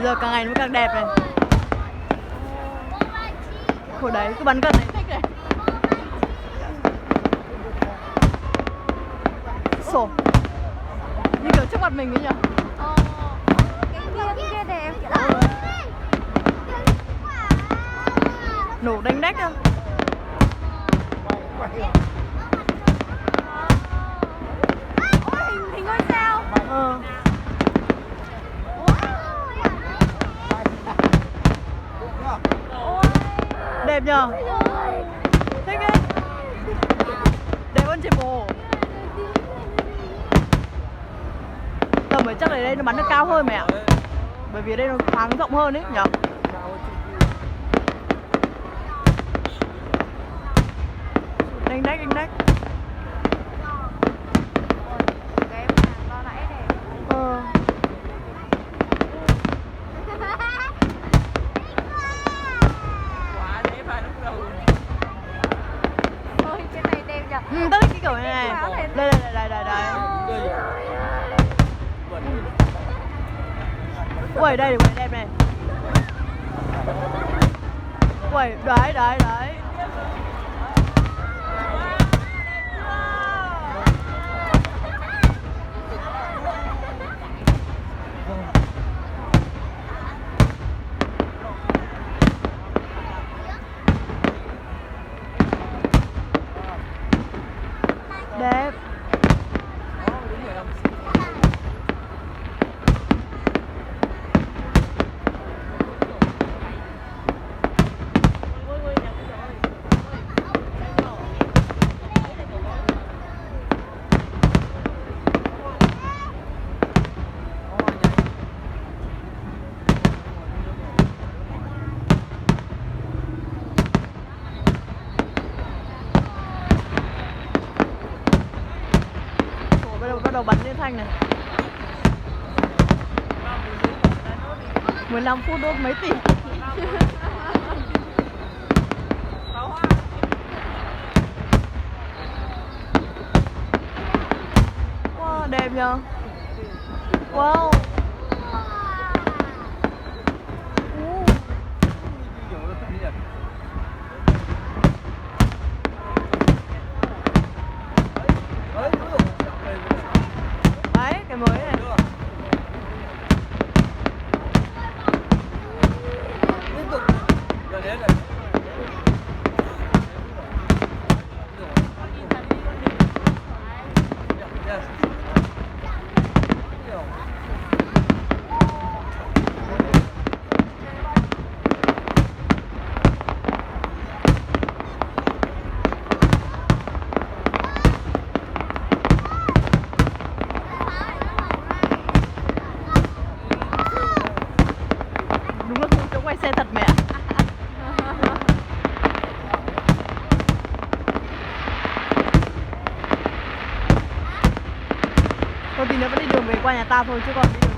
giờ càng ngày nó càng đẹp này. Hồi đấy cứ bắn cân này thích này. Sổ như kiểu trước mặt mình ấy nhỉ. Cái kia đẹp. Nổ đánh đách không? Hình ngôi sao. Đẹp nhờ. Thích ấy. Đẹp hơn trên bộ. Tầm ở chắc ở đây nó bắn được cao hơn mày ạ. Bởi vì đây nó thoáng rộng hơn ấy nhở. Đánh đách, đánh đách. Cái hàng lo nãy đẹp. Quá đẹp mà lúc đầu. Ôi cái này đẹp nhỉ. Tôi thích cái kiểu này này. Đây đây đây đây đây. Ui đây quay đẹp này. Ui đấy đấy đấy. Đẹp. Bắt đầu bắn liên thanh này. 15 phút đốt mấy tỷ. Wow, đẹp nhờ. Wow. Đấy, cái mới này. Liên tục. Giờ đến rồi. Đúng là không chỗ quay xe thật mẹ ạ. Thôi tí nữa vẫn đi đường về qua nhà tao thôi chứ còn đi đường